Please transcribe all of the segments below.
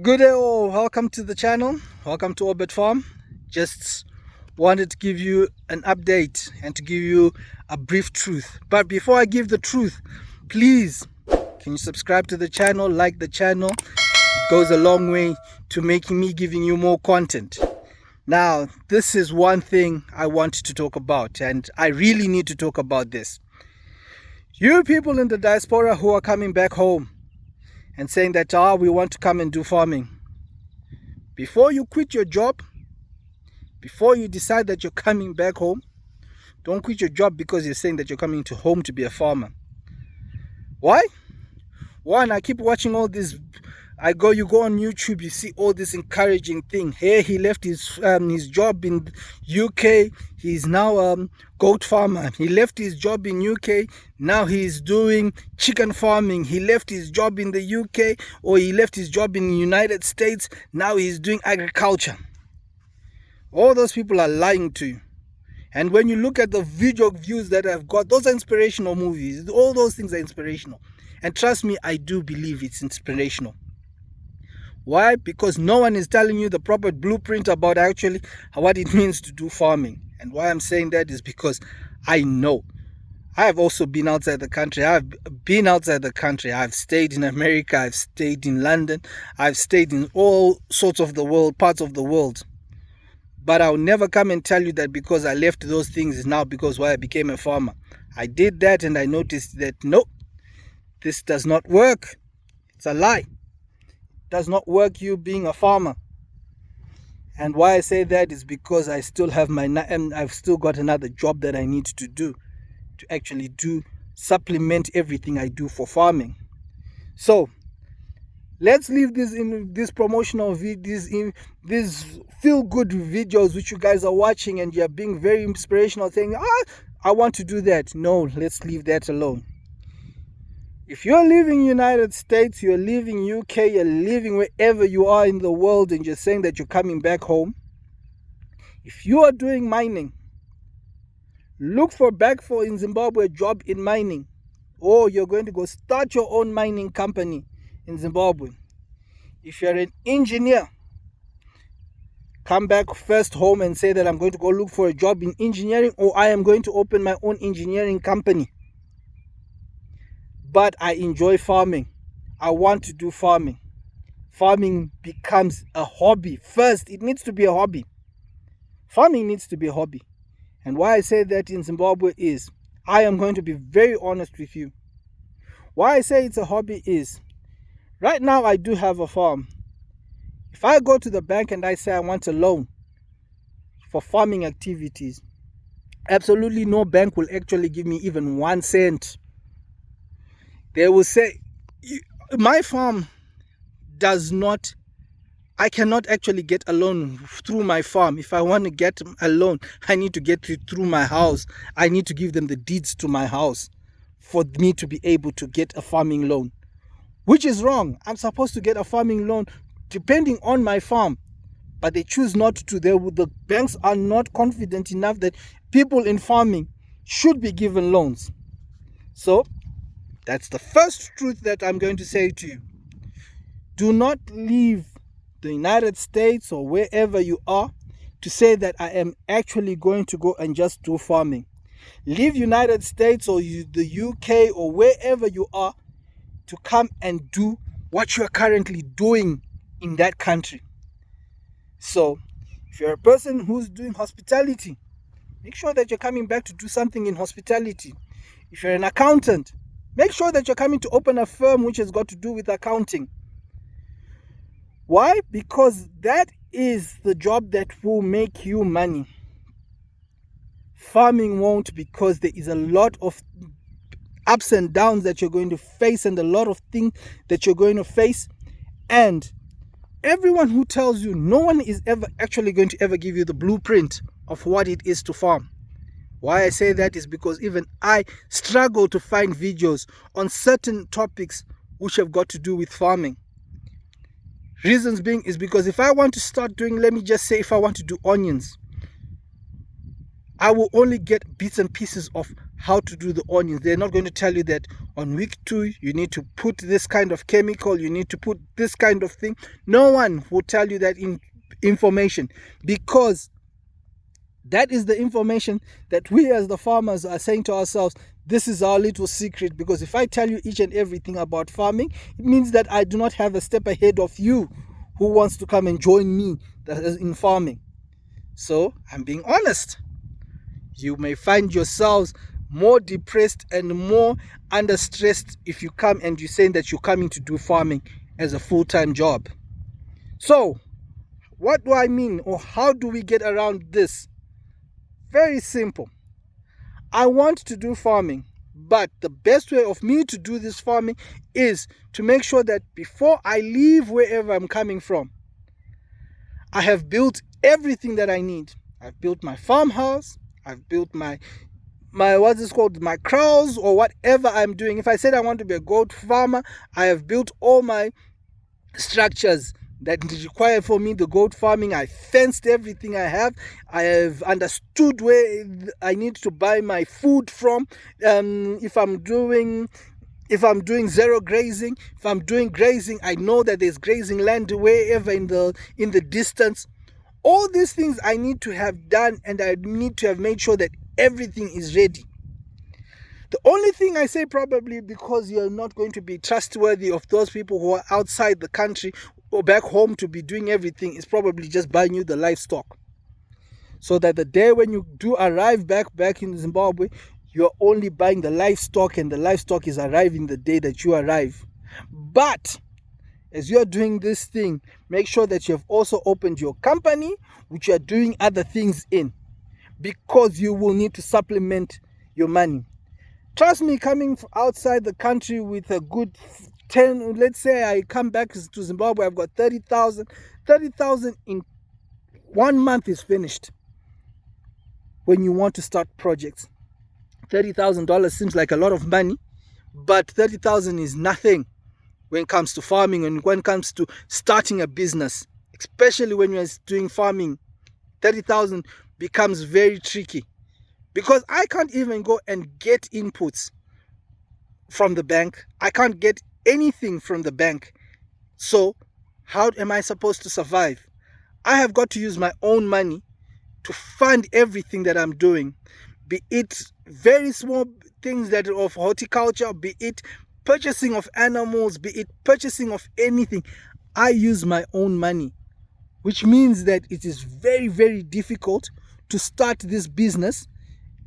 Good day all, welcome to the channel, welcome to Obed Farm. Just wanted to give you an update and to give you a brief truth. But before I give the truth, please, can you subscribe to the channel, like the channel? It goes a long way to making me giving you more content. Now, this is one thing I want to talk about, and I really need to talk about this. You people in the diaspora who are coming back home and saying that we want to come and do farming. Before you quit your job, before you decide that you're coming back home, don't quit your job because you're saying that you're coming to home to be a farmer. Why? One, I keep watching all this. You go on YouTube, you see all this encouraging thing. Hey, he left his job in UK. He's now a goat farmer. He left his job in UK. Now he's doing chicken farming. He left his job in the UK, or he left his job in the United States. Now he's doing agriculture. All those people are lying to you. And when you look at the video views that I've got, those are inspirational movies. All those things are inspirational. And trust me, I do believe it's inspirational. Why? Because no one is telling you the proper blueprint about actually what it means to do farming. And why I'm saying that is because I know. I've also been outside the country. I've stayed in America. I've stayed in London. I've stayed in all sorts of the world, parts of the world. But I'll never come and tell you that because I left those things is now because why I became a farmer. I did that and I noticed that no, this does not work. It's a lie. Does not work you being a farmer. And why I say that is because I still have I've still got another job that I need to do to actually supplement everything I do for farming. So let's leave this promotional videos, these feel good videos which you guys are watching and you're being very inspirational, saying I want to do that. No, let's leave that alone. If you're living United States, you're living UK, you're living wherever you are in the world and you're saying that you're coming back home, if you are doing mining, look for in Zimbabwe a job in mining, or you're going to go start your own mining company in Zimbabwe. If you're an engineer, come back first home and say that I'm going to go look for a job in engineering, or I am going to open my own engineering company. But I enjoy farming. I want to do farming. Farming becomes a hobby. First, it needs to be a hobby. Farming needs to be a hobby. And why I say that in Zimbabwe is, I am going to be very honest with you. Why I say it's a hobby is, right now I do have a farm. If I go to the bank and I say I want a loan for farming activities, absolutely no bank will actually give me even 1 cent. They will say, my farm I cannot actually get a loan through my farm. If I want to get a loan, I need to get it through my house. I need to give them the deeds to my house for me to be able to get a farming loan, which is wrong. I'm supposed to get a farming loan depending on my farm, but they choose not to. The banks are not confident enough that people in farming should be given loans. So that's the first truth that I'm going to say to you. Do not leave the United States or wherever you are to say that I am actually going to go and just do farming. Leave United States or the UK or wherever you are to come and do what you are currently doing in that country. So if you're a person who's doing hospitality, make sure that you're coming back to do something in hospitality. If you're an accountant, make sure that you're coming to open a firm which has got to do with accounting. Why? Because that is the job that will make you money. Farming won't, because there is a lot of ups and downs that you're going to face and a lot of things that you're going to face. And everyone who tells you, no one is ever actually going to ever give you the blueprint of what it is to farm. Why I say that is because even I struggle to find videos on certain topics which have got to do with farming. Reasons being is because if I want to start doing, let me just say if I want to do onions, I will only get bits and pieces of how to do the onions. They're not going to tell you that on week 2 you need to put this kind of chemical, you need to put this kind of thing. No one will tell you that information, because that is the information that we as the farmers are saying to ourselves, this is our little secret. Because if I tell you each and everything about farming, it means that I do not have a step ahead of you who wants to come and join me in farming. So I'm being honest. You may find yourselves more depressed and more under stressed if you come and you're saying that you're coming to do farming as a full-time job. So what do I mean, or how do we get around this? Very simple. I want to do farming, but the best way of me to do this farming is to make sure that before I leave wherever I'm coming from, I have built everything that I need. I've built my farmhouse, I've built my my kraals, or whatever I'm doing. If I said I want to be a goat farmer, I have built all my structures that is required for me, the goat farming. I fenced everything I have. I have understood where I need to buy my food from. If I'm doing zero grazing, if I'm doing grazing, I know that there's grazing land wherever in the distance. All these things I need to have done, and I need to have made sure that everything is ready. The only thing I say, probably because you're not going to be trustworthy of those people who are outside the country or back home to be doing everything, is probably just buying you the livestock, so that the day when you do arrive back in Zimbabwe, you're only buying the livestock, and the livestock is arriving the day that you arrive. But as you're doing this thing, make sure that you have also opened your company, which you are doing other things in, because you will need to supplement your money. Trust me, coming outside the country with a good 10, let's say I come back to Zimbabwe, I've got 30,000. 30,000 in 1 month is finished. When you want to start projects, $30,000 seems like a lot of money, but 30,000 is nothing when it comes to farming and when it comes to starting a business. Especially when you're doing farming, 30,000 becomes very tricky, because I can't even go and get inputs from the bank. I can't get anything from the bank. So how am I supposed to survive? I have got to use my own money to fund everything that I'm doing, be it very small things that are of horticulture, be it purchasing of animals, be it purchasing of anything. I use my own money, which means that it is very, very difficult to start this business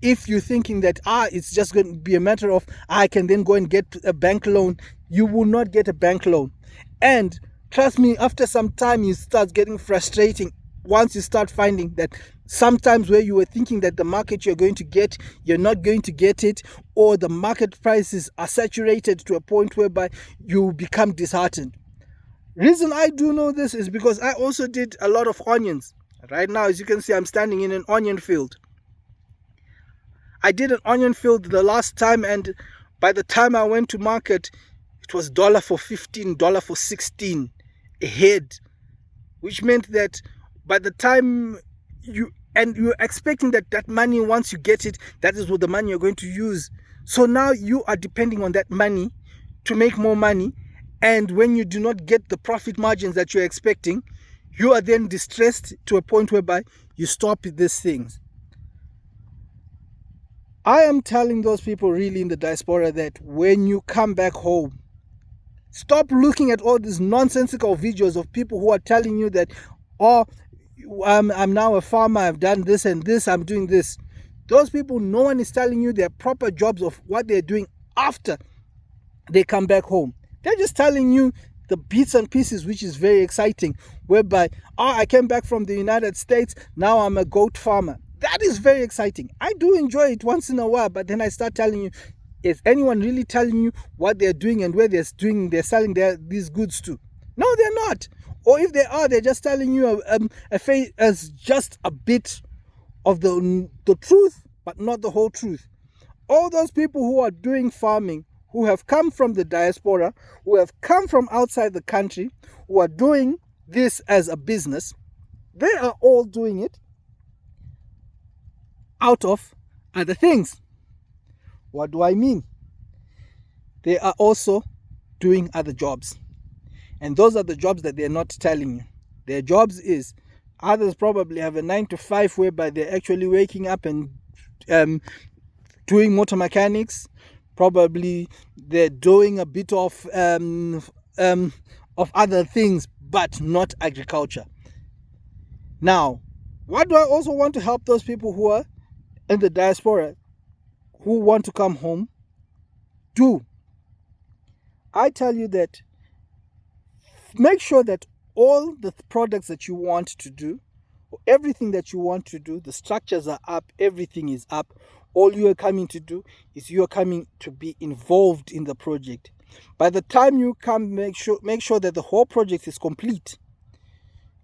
if you're thinking that it's just going to be a matter of I can then go and get a bank loan. You will not get a bank loan. And trust me, after some time you start getting frustrating once you start finding that sometimes where you were thinking that the market you're going to get, you're not going to get it, or the market prices are saturated to a point whereby you become disheartened. Reason I do know this is because I also did a lot of onions. Right now, as you can see, I'm standing in an onion field. I did an onion field the last time, and by the time I went to market, it was $1 for 15, $1 for 16 a head, which meant that by the time you're expecting that money, once you get it, that is what the money you're going to use. So now you are depending on that money to make more money, and when you do not get the profit margins that you're expecting, you are then distressed to a point whereby you stop these things. I am telling those people really in the diaspora that when you come back home, stop looking at all these nonsensical videos of people who are telling you that, I'm now a farmer, I've done this and this, I'm doing this. Those people, no one is telling you their proper jobs of what they're doing after they come back home. They're just telling you the bits and pieces, which is very exciting, whereby, I came back from the United States, now I'm a goat farmer. That is very exciting. I do enjoy it once in a while, but then I start telling you, is anyone really telling you what they're doing and where they're selling these goods to? No, they're not. Or if they are, they're just telling you as just a bit of the truth, but not the whole truth. All those people who are doing farming, who have come from the diaspora, who have come from outside the country, who are doing this as a business, they are all doing it out of other things. What do I mean? They are also doing other jobs. And those are the jobs that they're not telling you. Their jobs is, others probably have a 9 to 5 whereby they're actually waking up and doing motor mechanics. Probably they're doing a bit of other things, but not agriculture. Now, what do I also want to help those people who are in the diaspora who want to come home do? I tell you that make sure that all the products that you want to do, everything that you want to do, the structures are up, everything is up. All you are coming to do is you are coming to be involved in the project. By the time you come, make sure that the whole project is complete.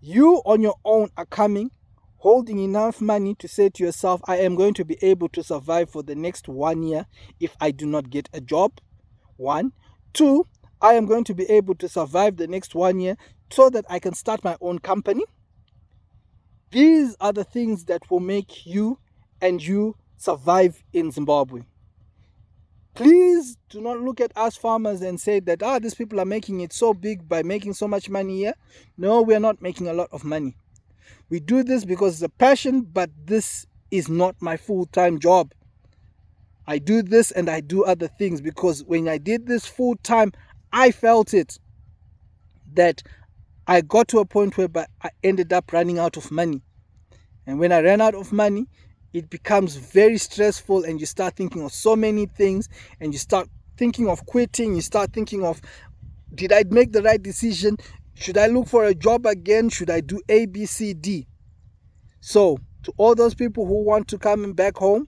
You on your own are coming, holding enough money to say to yourself, I am going to be able to survive for the next 1 year if I do not get a job. 1. 2, I am going to be able to survive the next 1 year so that I can start my own company. These are the things that will make you and you survive in Zimbabwe. Please do not look at us farmers and say that, these people are making it so big by making so much money here. No, we are not making a lot of money. We do this because it's a passion, but this is not my full-time job. I do this and I do other things because when I did this full-time, I felt it, that I got to a point where I ended up running out of money. And when I ran out of money, it becomes very stressful and you start thinking of so many things and you start thinking of quitting. You start thinking of, did I make the right decision? Should I look for a job again? Should I do A, B, C, D? So to all those people who want to come back home,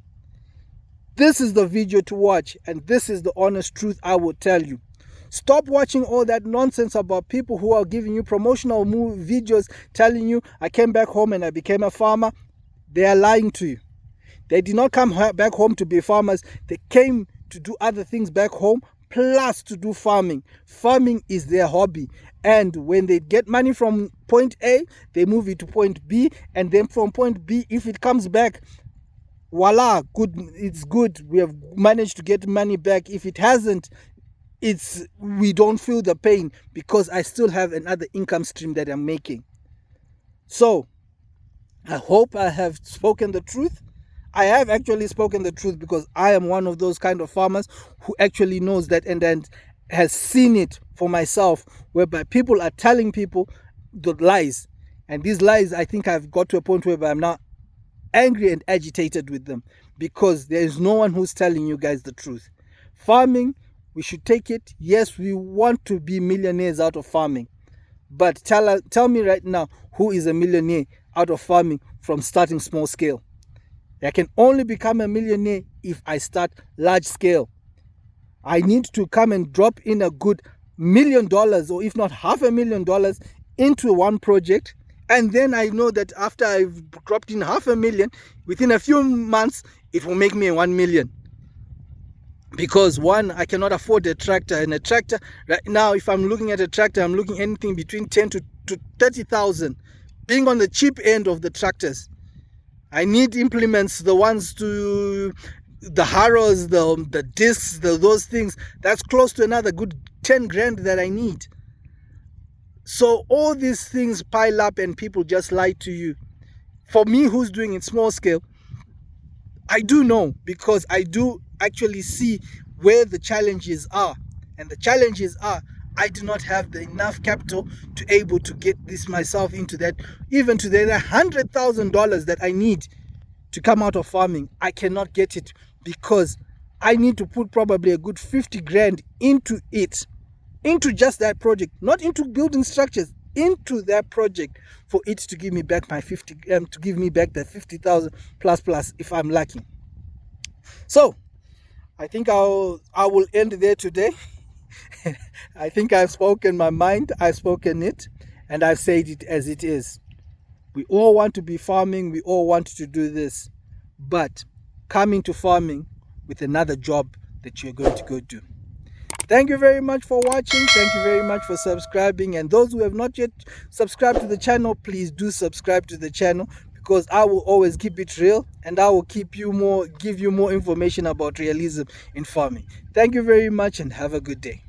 this is the video to watch and this is the honest truth I will tell you. Stop watching all that nonsense about people who are giving you promotional videos telling you, I came back home and I became a farmer. They are lying to you. They did not come back home to be farmers. They came to do other things back home, plus to do farming. Farming is their hobby. And when they get money from point A, they move it to point B. And then from point B, if it comes back, voila, good, it's good. We have managed to get money back. If it hasn't, we don't feel the pain because I still have another income stream that I'm making. So I hope I have spoken the truth. I have actually spoken the truth because I am one of those kind of farmers who actually knows that and has seen it for myself, whereby people are telling people the lies. And these lies, I think I've got to a point where I'm now angry and agitated with them because there is no one who's telling you guys the truth. Farming, we should take it. Yes, we want to be millionaires out of farming. But tell me right now, who is a millionaire out of farming from starting small scale? I can only become a millionaire if I start large scale. I need to come and drop in a good $1 million or if not $500,000 into one project. And then I know that after I've dropped in $500,000, within a few months, it will make me 1 million. Because one, I cannot afford a tractor, and a tractor right now, if I'm looking at a tractor, I'm looking anything between 10 to 30,000, being on the cheap end of the tractors. I need implements, the ones to the harrows, the discs, those things. That's close to another good 10 grand that I need. So all these things pile up and people just lie to you. For me, who's doing it small scale, I do know, because I do actually see where the challenges are. And the challenges are, I do not have the enough capital to able to get this myself into that, even to the $100,000 that I need to come out of farming. I cannot get it because I need to put probably a good 50 grand into it, into just that project, not into building structures, into that project for it to give me back my to give me back the 50,000 plus if I'm lucky. So I think I will end there today. I think I've spoken my mind, I've spoken it, and I've said it as it is. We all want to be farming, we all want to do this, but come into farming with another job that you're going to go do. Thank you very much for watching. Thank you very much for subscribing. And those who have not yet subscribed to the channel, please do subscribe to the channel, because I will always keep it real, and I will give you more information about realism in farming. Thank you very much and have a good day.